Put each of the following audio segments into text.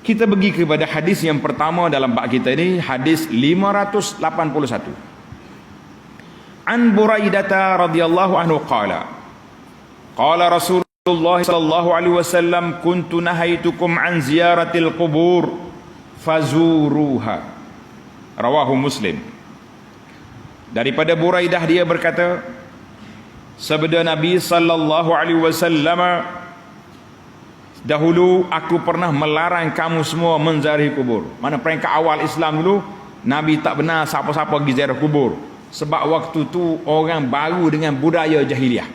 Kita pergi kepada hadis yang pertama dalam bab kita ini, hadis 581. An Buraidah radhiyallahu anhu qala Rasulullah sallallahu alaihi wasallam, kuntu nahaitukum an ziyaratil qubur fazuruha. Rawahu Muslim. Daripada Buraidah, dia berkata, sabda Nabi sallallahu alaihi wasallam, dahulu aku pernah melarang kamu semua menziarahi kubur. Mana peringkat awal Islam dulu, Nabi tak benar siapa-siapa pergi ziarah kubur, sebab waktu tu orang baru dengan budaya jahiliah.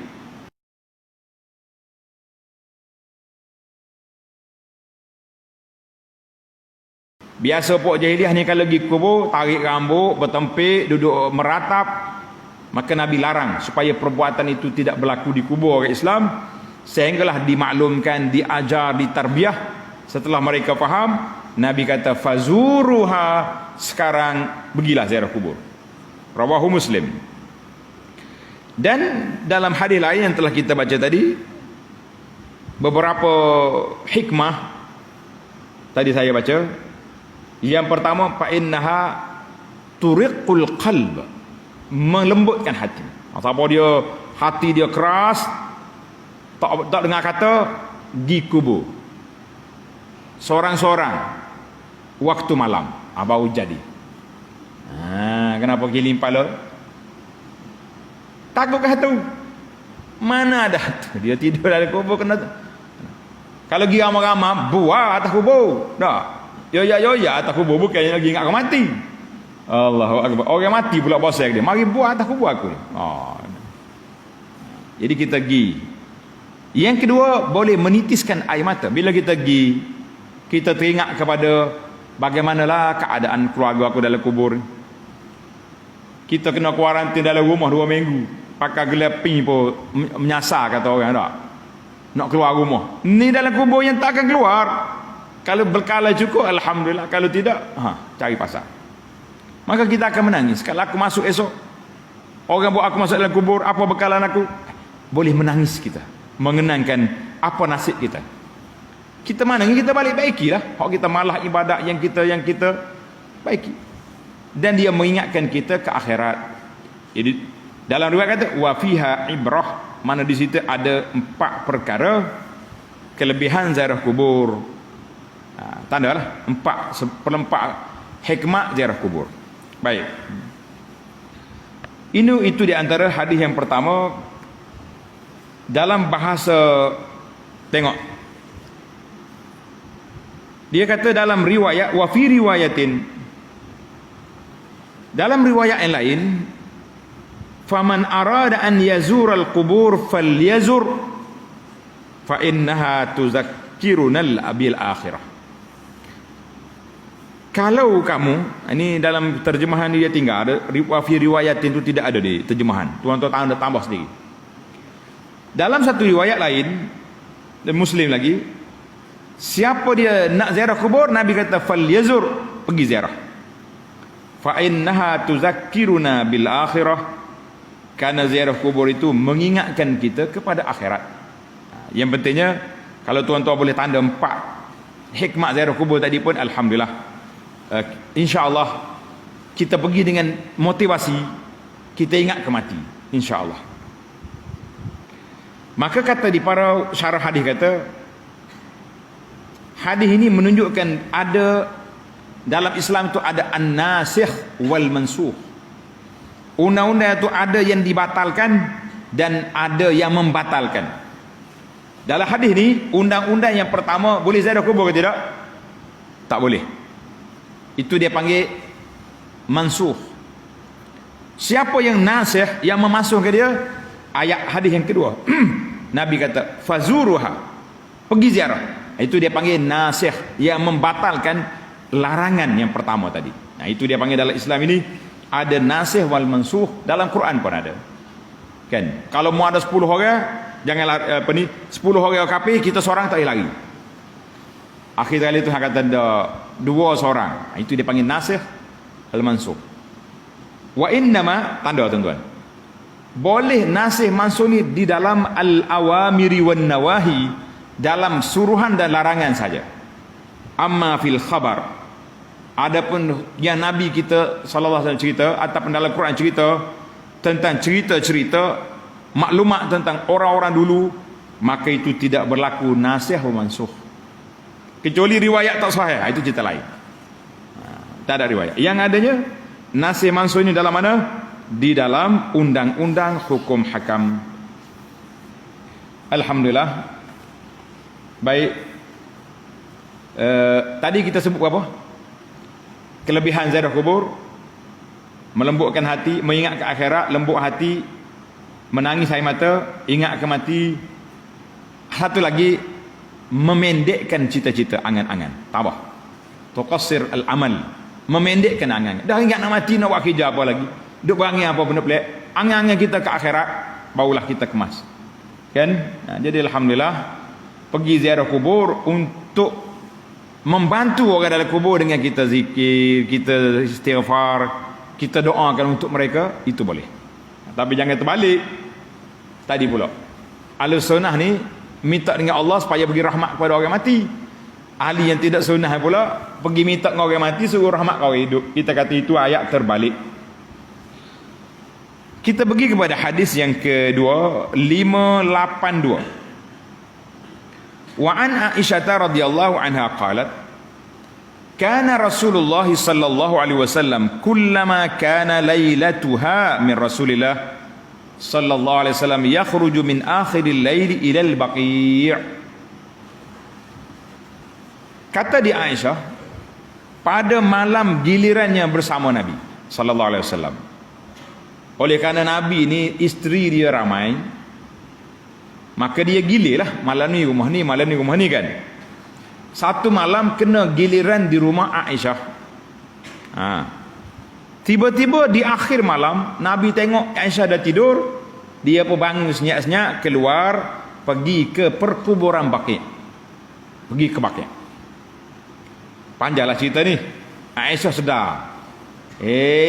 Biasa pok jahiliah ni kalau pergi kubur, tarik rambut, bertempik, duduk meratap. Maka Nabi larang supaya perbuatan itu tidak berlaku di kubur orang Islam. Sehinggalah dimaklumkan, diajar, ditarbiah. Setelah mereka faham, Nabi kata fazuruha, sekarang pergilah ziarah kubur. Rawahu Muslim. Dan dalam hadis lain yang telah kita baca tadi, beberapa hikmah tadi saya baca. Yang pertama, fa innaha turiqul qalb, melembutkan hati. Siapa dia hati dia keras, tak dengar kata, di kubur seorang-seorang waktu malam baru jadi. Kenapa giling kepala? Takut ke hatu? Mana ada hatu? Dia tidur dalam kubur kena. Kalau pergi ramai-ramai buat atas kubur dah. Ya atas kubur, bukannya lagi ingat mati. Allahu akbar. Orang mati pula bosan dia, mari buat atas kubur aku. Jadi kita pergi. Yang kedua, boleh menitiskan air mata. Bila kita pergi, kita teringat kepada bagaimanalah keadaan keluarga aku dalam kubur. Kita kena kuarantin dalam rumah 2 minggu. Pakai gelaping pun menyasar, kata orang tak. Nak keluar rumah. Ni dalam kubur yang tak akan keluar. Kalau berkala cukup, alhamdulillah. Kalau tidak, cari pasal. Maka kita akan menangis. Kalau aku masuk esok, orang buat aku masuk dalam kubur, apa bekalan aku? Boleh menangis kita, mengenangkan apa nasib kita. Kita mana kita balik baikilah. Hak kita malah ibadat yang kita baiki. Dan dia mengingatkan kita ke akhirat. Jadi dalam riwayat kata wa fiha ibrah, mana di situ ada 4 perkara kelebihan ziarah kubur. Tandalah 4/4 hikmah ziarah kubur. Baik. Itu di antara hadis yang pertama. Dalam bahasa, tengok, dia kata dalam riwayat, wa fi riwayatin, dalam riwayat yang lain, faman arada an yazural qubur falyazur fa innaha tuzakkiruna bil akhirah. Kalau kamu, ini dalam terjemahan dia tinggal, ada wa fi riwayatin itu tidak ada di terjemahan. Tuan-tuan tambah sendiri. Dalam satu riwayat lain, Muslim lagi, siapa dia nak ziarah kubur, Nabi kata falyazur, pergi ziarah. Fa innaha tuzakkiruna bil akhirah, karena ziarah kubur itu mengingatkan kita kepada akhirat. Yang pentingnya, kalau tuan-tuan boleh tanda 4 hikmah ziarah kubur tadi pun, alhamdulillah. InsyaAllah kita pergi dengan motivasi, kita ingat ke mati, insyaAllah. Maka kata di para syarah hadis, kata hadis ini menunjukkan ada dalam Islam itu ada an-nasikh wal mansukh. Undang-undang itu ada yang dibatalkan dan ada yang membatalkan. Dalam hadis ini, undang-undang yang pertama, boleh ziarah kubur ke tidak? Tak boleh. Itu dia panggil mansukh. Siapa yang nasikh, yang memasukkan dia? Ayat hadis yang kedua. Nabi kata fazuruha, pergi ziarah. Itu dia panggil nasikh, yang membatalkan larangan yang pertama tadi. Itu dia panggil dalam Islam ini ada nasikh wal mansukh. Dalam Quran pun ada. Kan? Kalau mau ada 10 orang, jangan 10 orang kafir, kita seorang tak boleh lari. Akhir kali itu kata ada 2 seorang. Itu dia panggil nasikh wal mansukh. Wa innama, tanda tuan-tuan, boleh nasikh mansukh ni di dalam al-awamiri wan nawahi, dalam suruhan dan larangan saja. Amma fil khabar, adapun yang Nabi kita sallallahu alaihi wasallam cerita ataupun dalam Quran cerita tentang cerita-cerita maklumat tentang orang-orang dulu, maka itu tidak berlaku nasikh wa mansukh, kecuali riwayat tak sahih, itu cerita lain. Tak ada riwayat. Yang adanya nasikh mansukh ini dalam mana? Di dalam undang-undang hukum hakam. Alhamdulillah. Baik. Tadi kita sebut apa? Kelebihan ziarah kubur, melembutkan hati, mengingat ke akhirat, lembut hati, menangis air mata, ingat ke mati. Satu lagi, memendekkan cita-cita, angan-angan. Tabah. Tuqassir al-amal. Memendekkan angan. Dah ingat nak mati, nak buat kerja apa lagi? Duk berangan apa benda pelik? Angan-angan kita ke akhirat, barulah kita kemas. Kan? Jadi alhamdulillah, pergi ziarah kubur untuk membantu orang dalam kubur dengan kita zikir, kita istighfar, kita doakan untuk mereka, itu boleh. Tapi jangan terbalik. Tadi pula, ahli sunnah ni minta dengan Allah supaya bagi rahmat kepada orang mati. Ahli yang tidak sunnah pula pergi minta dengan orang mati suruh rahmat kau hidup. Kita kata itu ayat terbalik. Kita pergi kepada hadis yang kedua, 582. Wa an Aisyah radhiyallahu anha qalat, kana Rasulullah sallallahu alaihi wasallam kullama kana lailatuha min Rasulillah sallallahu alaihi wasallam yakhruju min akhiril laili ila al-baqi'. Kata di Aisyah, pada malam gilirannya bersama Nabi sallallahu alaihi wasallam. Oleh kerana Nabi ni isteri dia ramai, maka dia gilirlah malam ni rumah ni, malam ni rumah ni kan. Satu malam kena giliran di rumah Aisyah. Tiba-tiba di akhir malam Nabi tengok Aisyah dah tidur, dia pun bangun senyap-senyap, keluar pergi ke perkuburan Baqi'. Pergi ke Baqi'. Panjanglah cerita ni. Aisyah sedar.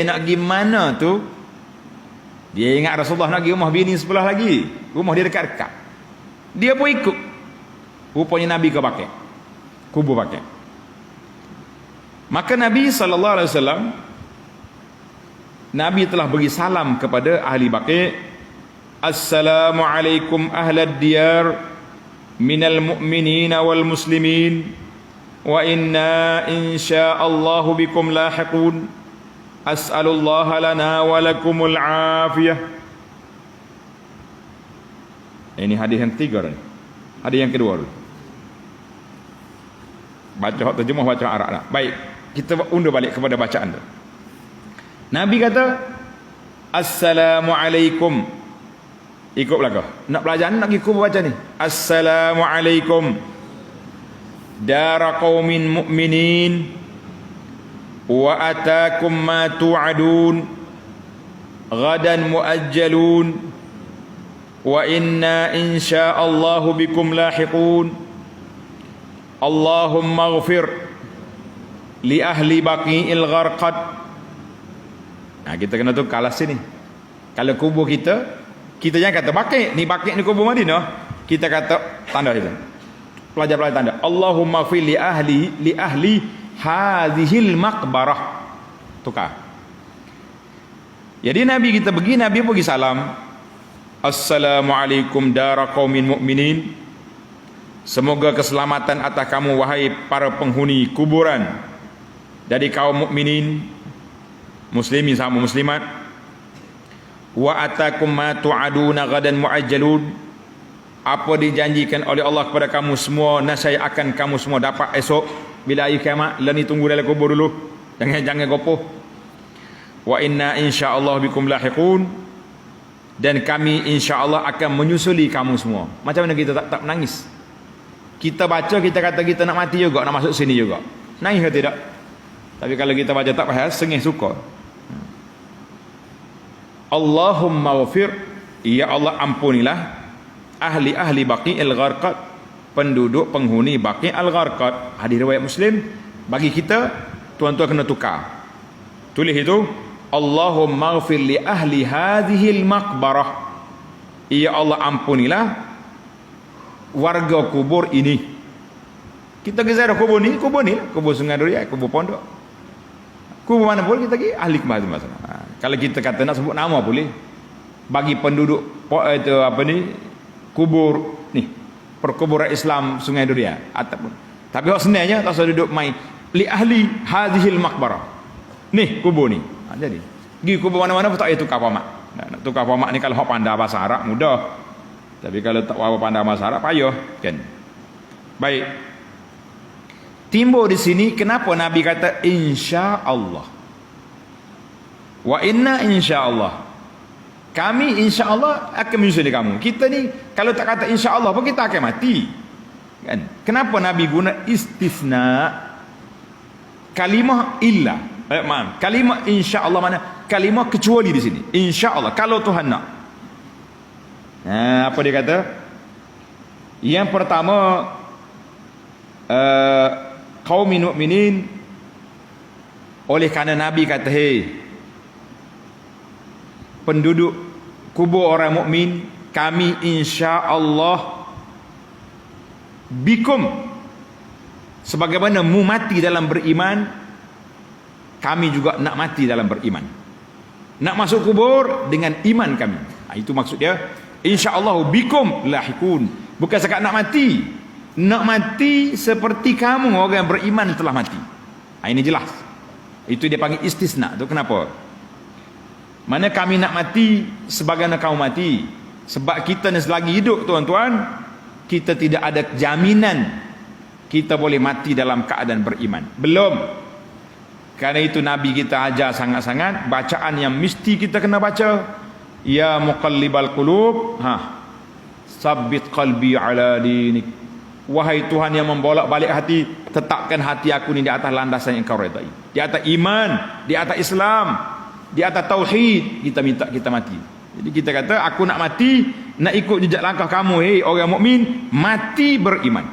Nak pergi mana tu? Dia ingat Rasulullah nak pergi rumah bini sebelah lagi. Rumah dia dekat-dekat. Dia pun ikut. Rupanya Nabi ke Baqi'. Kubur Baqi'. Maka Nabi SAW, Nabi telah beri salam kepada ahli Baqi'. Assalamualaikum ahlad diyar minal mu'minina wal muslimin wa inna insya'allahu bikum lahiqun. As'alullaha lana wa lakumul afiyah. Ini hadis yang ketiga ni. Hadis yang kedua dulu. Baca terjemah baca Arab lah. Baik, kita undur balik kepada bacaan tu. Nabi kata, Assalamualaikum. Ikut belakang. Nak belajar nak ikut baca ni. Assalamualaikum. Dara qaumin mu'minin. Wa atakum ma tu'adun ghadan muajjalun wa inna insya'allahu bikum lahiqun. Allahumma ighfir li ahli baqi'il gharqad. Kita kena tu kalah sini. Kalau kubur kita jangan kata Baqi', ni Baqi' ni kubur Madinah. Kita kata tanda itu. Pelajar-pelajar tanda. Allahumma ighfir li ahli hadhil maqbarah. Tukar. Jadi Nabi kita pergi, Nabi pergi salam. Assalamualaikum dara qaumin mu'minin. Semoga keselamatan atas kamu wahai para penghuni kuburan dari kaum mukminin, muslimin sama muslimat. Wa atakum ma tu'aduna ghadan muajjalun. Apa dijanjikan oleh Allah kepada kamu semua, nasaya akan kamu semua dapat esok bila hari kiamat. Lah ni tunggu dalam kubur dulu, jangan gopoh. Wa inna insyaallah bikum lahiqun. Dan kami insyaallah akan menyusuli kamu semua. Macam mana kita tak menangis? Kita baca, kita kata kita nak mati juga, nak masuk sini juga. Nangis ke tidak? Tapi kalau kita baca tak faham, sengih suka. Allahumma wafir, ya Allah ampunilah ahli Baqi'il Gharqad, penduduk penghuni Baqi' al-Gharqad. Hadis riwayat Muslim. Bagi kita, tuan-tuan kena tukar. Tulis itu, Allahumma ighfir li ahli hadhil maqbarah. Ya Allah ampunilah warga kubur ini. Kita pergi ziarah kubur ni, kubur Sungai Durian, kubur Pondok. Kubur mana pun kita pergi ahli kembar tu masalah. Kalau kita kata nak sebut nama boleh. Bagi penduduk itu apa ni, kubur ni, perkuburan Islam Sungai Durian ataupun. Tapi hak senangnya tak usah duduk main li ahli hadhil maqbarah. Ni kubur ni. Jadi, pergi kubur mana-mana pun tak payah tukar pamak. Nak tukar pamak ni kalau hak pandai bahasa Arab mudah. Tapi kalau tak apa pandai bahasa Arab payah kan. Baik. Timbul di sini kenapa Nabi kata insya-Allah. Wa inna insya-Allah. Kami insya-Allah akan menyusuli kamu. Kita ni kalau tak kata insya-Allah pun kita akan mati. Kan? Kenapa Nabi guna istisna? Kalimah illa. Maaf, kalimah insya-Allah mana? Kalimah kecuali di sini. Insya-Allah kalau Tuhan nak. Apa dia kata? Yang pertama kaum mukminin, oleh kerana Nabi kata hey penduduk kubur orang mukmin, kami insya-Allah bikum, sebagaimana mu mati dalam beriman, kami juga nak mati dalam beriman, nak masuk kubur dengan iman kami. Itu maksud dia insya-Allah bikum lahikun. Bukan sekat nak mati, nak mati seperti kamu orang yang beriman telah mati. Ini jelas. Itu dia panggil istisna. Tu kenapa? Mana kami nak mati sebagaimana kamu mati. Sebab kita ni selagi hidup tuan-tuan, kita tidak ada jaminan kita boleh mati dalam keadaan beriman. Belum. Karena itu Nabi kita ajar sangat-sangat bacaan yang mesti kita kena baca. Ya muqallibal qulub, sabbit qalbi ala dinik. Wahai Tuhan yang membolak-balik hati, tetapkan hati aku ni di atas landasan yang kau redai, di atas iman, di atas Islam, di atas tauhid. Kita minta kita mati. Jadi kita kata aku nak mati, nak ikut jejak langkah kamu hei orang mukmin, mati beriman.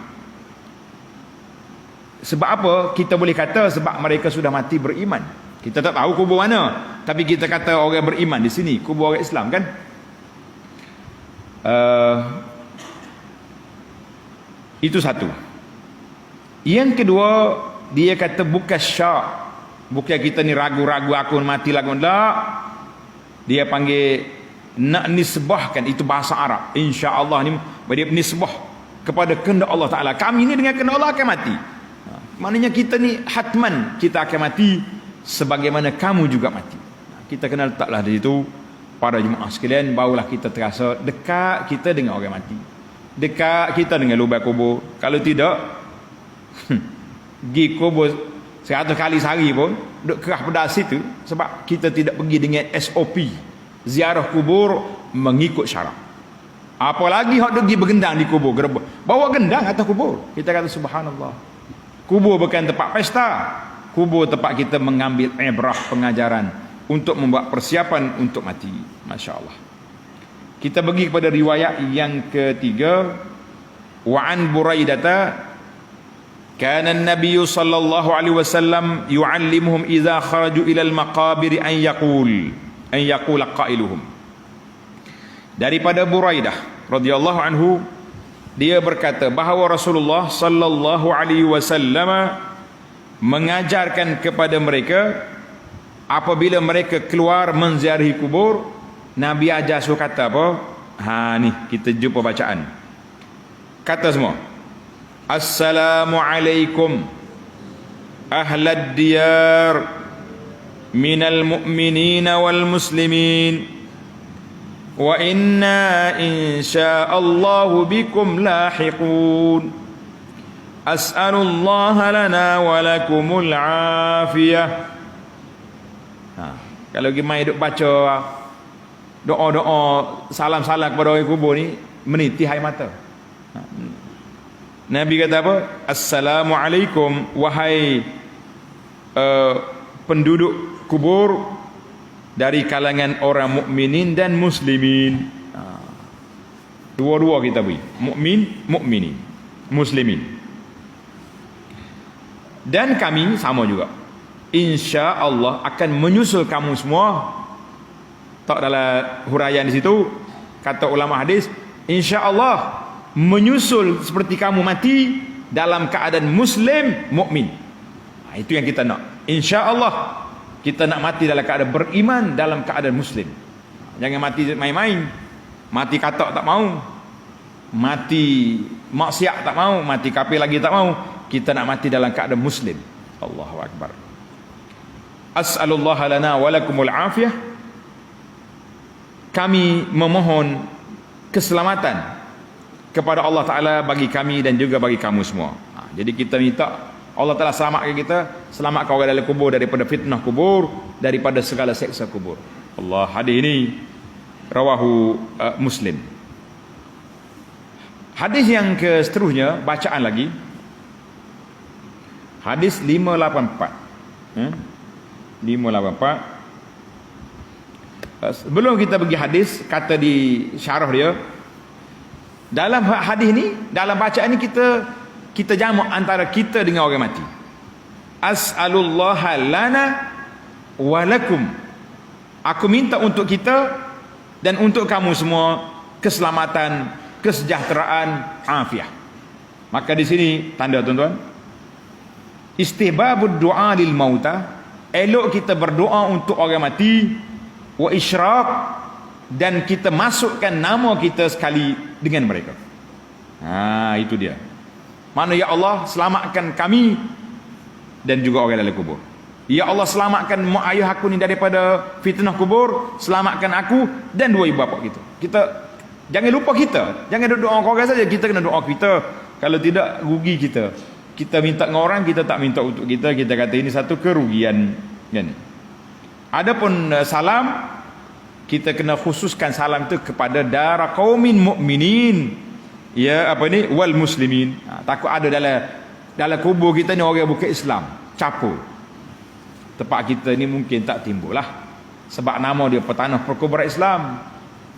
Sebab apa kita boleh kata? Sebab mereka sudah mati beriman. Kita tak tahu kubur mana, tapi kita kata orang beriman di sini, kubur orang Islam kan. Itu satu. Yang kedua, dia kata bukan syak, bukan kita ni ragu-ragu aku mati lagu tak. Dia panggil nak nisbahkan, itu bahasa Arab. Insya-Allah ni dia nisbah kepada kehendak Allah Taala. Kami ni dengan kehendak Allah akan mati. Maknanya kita ni hatman kita akan mati sebagaimana kamu juga mati. Kita kena letaklah di situ para jemaah sekalian, barulah kita terasa dekat kita dengan orang mati, dekat kita dengan lubang kubur. Kalau tidak pergi kubur 100 kali sehari pun duk kerah pedas situ, sebab kita tidak pergi dengan SOP ziarah kubur mengikut syarak. Apalagi hak pergi bergendang di kubur, bawa gendang atas kubur. Kita kata subhanallah. Kubur bukan tempat pesta, kubur tempat kita mengambil ibrah, pengajaran untuk membuat persiapan untuk mati. Masya-Allah. Kita pergi kepada riwayat yang ketiga. Wa an Buraidata kana an-nabiy sallallahu alaihi wasallam yu'allimuhum idza kharaju ila al-maqabir an yaqula qailuhum. Daripada Buraidah radhiyallahu anhu, dia berkata bahawa Rasulullah sallallahu alaihi wasallam mengajarkan kepada mereka apabila mereka keluar menziarahi kubur, Nabi ajar suruh kata apa? Ni kita jumpa bacaan. Kata semua. Assalamu alaikum ahlad diyar minal mu'minina wal muslimin wa inna insya'allahu bikum lahiqun. As'alullaha lana wa lakumul afiyah. Kalau kita main duk baca doa-doa salam-salam kepada orang kubur ni, meniti air mata. Nabi kata apa? Assalamualaikum wahai penduduk kubur dari kalangan orang mukminin dan muslimin. Dua-dua kita beri, mukmin, mukminin, muslimin. Dan kami sama juga, insya Allah akan menyusul kamu semua. Tak dalam huraian di situ kata ulama hadis, insya Allah menyusul seperti kamu mati dalam keadaan muslim mukmin. Itu yang kita nak. Insya-Allah kita nak mati dalam keadaan beriman, dalam keadaan muslim. Jangan mati main-main. Mati katak tak mau. Mati maksiat tak mau, mati kafir lagi tak mau. Kita nak mati dalam keadaan muslim. Allahu akbar. As'alullah lana wa lakumul afiyah. Kami memohon keselamatan kepada Allah Ta'ala bagi kami dan juga bagi kamu semua. Jadi kita minta Allah Ta'ala selamatkan kita, selamatkan orang dalam kubur daripada fitnah kubur, daripada segala seksa kubur. Allah, hadis ini rawahu Muslim. Hadis yang ke seterusnya, bacaan lagi. Hadis 584. 584. Sebelum kita pergi hadis, kata di syarah dia, dalam hadis ni, dalam bacaan ni kita jamak antara kita dengan orang mati. As'alullaha lana wa lakum. Aku minta untuk kita dan untuk kamu semua keselamatan, kesejahteraan, afiah. Maka di sini tanda tuan-tuan, istihbabud du'a lil mauta, elok kita berdoa untuk orang mati, wa isyraq, dan kita masukkan nama kita sekali dengan mereka. Itu dia. Mana ya Allah selamatkan kami dan juga orang dalam kubur. Ya Allah selamatkan mak ayah aku ni daripada fitnah kubur, selamatkan aku dan dua ibu bapa kita. Kita jangan lupa kita. Jangan doa orang saja, kita kena doa kita. Kalau tidak rugi kita. Kita minta dengan orang, kita tak minta untuk kita. Kita kata ini satu kerugian, kan? Adapun salam, kita kena khususkan salam itu kepada dara qaumin mukminin. Ya, apa ni, wal muslimin. Takut ada dalam kubur kita ni orang bukan Islam, capur. Tempat kita ni mungkin tak timbul lah, sebab nama dia petanah perkuburan Islam.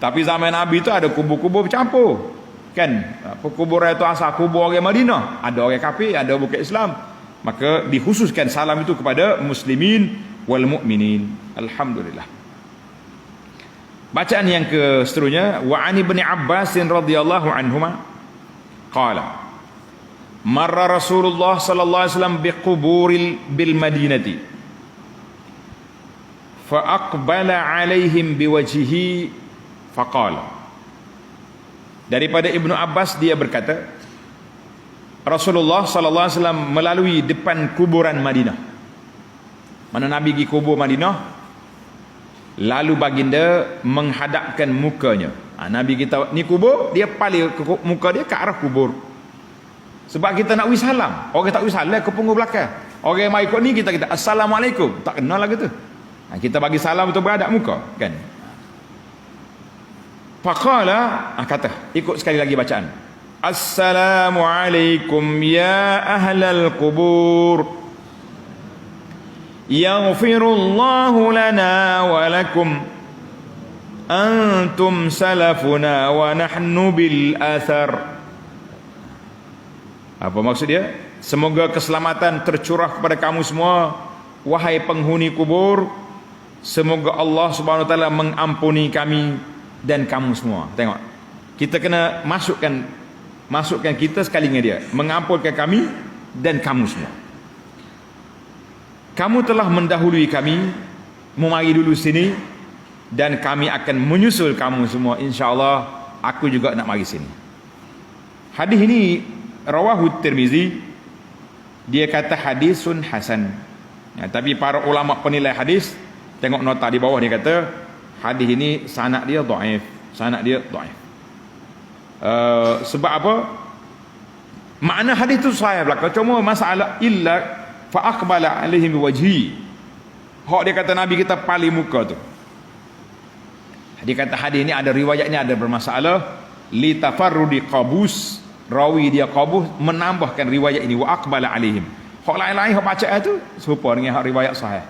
Tapi zaman Nabi tu ada kubur-kubur bercampur, kan? Perkuburan itu asal kubur orang Madinah, ada orang kafir, ada bukan Islam. Maka dikhususkan salam itu kepada muslimin wal mukminin. Alhamdulillah. Bacaan yang ke seterusnya, wa ani ibn Abbas radhiyallahu anhuma qala marra Rasulullah sallallahu alaihi wasallam biquburil bil Madinati fa aqbala alaihim biwajhihi faqala. Daripada Ibnu Abbas dia berkata, Rasulullah sallallahu alaihi wasallam melalui depan kuburan Madinah. Mana Nabi pergi kubur Madinah, lalu baginda menghadapkan mukanya. Nabi kita ni kubur, dia paling muka dia ke arah kubur. Sebab kita nak wis salam. Orang tak wis salam ke punggung belakang. Orang yang mai ikut ni kita kata assalamualaikum, tak kenal lah gitu. Kita bagi salam untuk berhadap muka, kan? Faqala, kata, ikut sekali lagi bacaan. Assalamualaikum ya ahlal kubur. Yaghfirullahu lana wa lakum antum salafuna wa nahnu bil athar. Apa maksud dia? Semoga keselamatan tercurah kepada kamu semua, wahai penghuni kubur. Semoga Allah Subhanahu wa taala mengampuni kami dan kamu semua. Tengok, kita kena masukkan kita sekali dengan dia, mengampunkan kami dan kamu semua. Kamu telah mendahului kami, memari dulu sini, dan kami akan menyusul kamu semua. InsyaAllah aku juga nak mari sini. Hadis ini rawahu Tirmizi, dia kata hadisun hasan. Tapi para ulama penilai hadis, tengok nota di bawah, dia kata hadis ini sanad dia dhaif. Sanad dia dhaif. Sebab apa? Makna hadis tu sahih belaka, cuma masalah illa fa aqbala alaihim biwajhi. Hak dia kata Nabi kita paling muka tu. Dia kata hadis ni ada riwayat ni ada bermasalah, li tafarrudi qabus, rawi dia qabus menambahkan riwayat ini wa aqbala alaihim. Hak lain-lain hak bacaan tu serupa dengan hak riwayat sahih.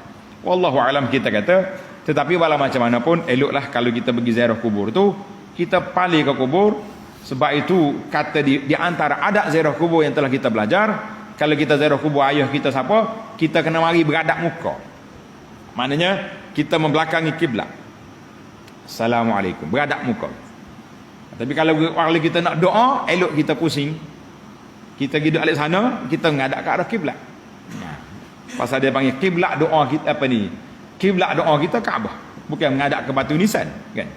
Wallahu alam, kita kata. Tetapi walau macam mana pun eloklah kalau kita pergi ziarah kubur tu kita paling ke kubur. Sebab itu kata di antara adab ziarah kubur yang telah kita belajar, kalau kita ziarah kubur ayah kita siapa, kita kena mari beradab muka. Maknanya kita membelakangi kiblat. Assalamualaikum, beradab muka. Tapi kalau kita nak doa, elok kita pusing. Kita pergi duduk alik sana, kita menghadap ke arah kiblat. Pasal dia panggil kiblat doa kita apa ni? Kiblat doa kita Kaabah, bukan menghadap ke batu nisan, kan?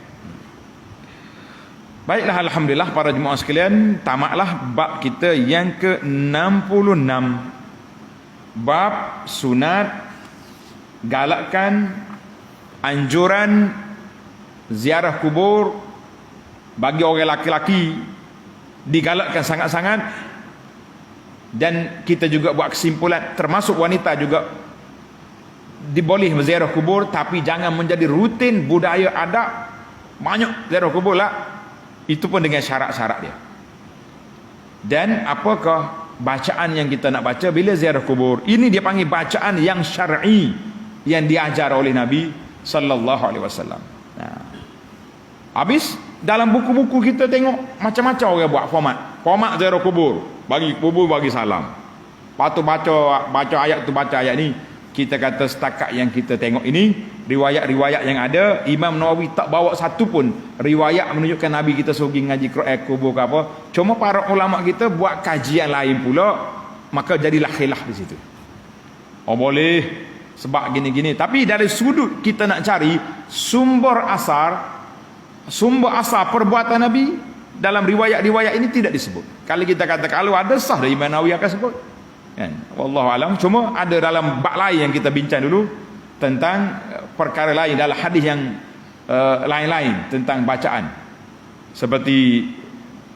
Baiklah, alhamdulillah para jemaah sekalian, tamatlah bab kita yang ke-66. Bab sunat galakkan anjuran ziarah kubur bagi orang laki-laki, digalakkan sangat-sangat. Dan kita juga buat kesimpulan termasuk wanita juga diboleh ziarah kubur, tapi jangan menjadi rutin budaya adab banyak ziarah kubur lah. Itu pun dengan syarat-syarat dia. Dan apakah bacaan yang kita nak baca bila ziarah kubur? Ini dia panggil bacaan yang syar'i, yang diajar oleh Nabi sallallahu alaihi wasallam. Habis dalam buku-buku kita tengok macam-macam orang buat format ziarah kubur, bagi salam. Patut baca ayat tu, baca ayat ni. Kita kata setakat yang kita tengok ini, riwayat-riwayat yang ada, Imam Nawawi tak bawa satu pun riwayat menunjukkan Nabi kita suruh ngaji Quran kubur ke apa. Cuma para ulama kita buat kajian lain pula, maka jadilah khilaf di situ. Oh boleh sebab gini-gini, tapi dari sudut kita nak cari sumber asal perbuatan Nabi dalam riwayat-riwayat ini tidak disebut. Kalau kita kata kalau ada, sah dari Imam Nawawi akan sebut, kan? Wallahu alam. Cuma ada dalam bab lain yang kita bincang dulu tentang perkara lain dalam hadis yang lain-lain tentang bacaan, seperti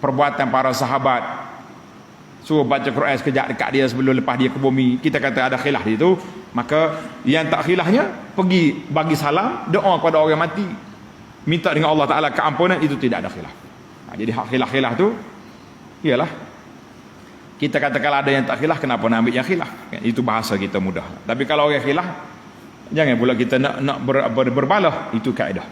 perbuatan para sahabat suruh baca Quran sekejap dekat dia sebelum lepas dia ke bumi. Kita kata ada khilaf di situ. Maka yang tak khilafnya pergi bagi salam, doa kepada orang mati, minta dengan Allah Ta'ala keampunan, itu tidak ada khilaf. Jadi hak khilaf-khilaf tu ialah kita kata kalau ada yang tak khilaf, kenapa nak ambil yang khilaf? Itu bahasa kita mudah. Tapi kalau orang khilaf, jangan pula kita nak berbalah. Itu kaedah.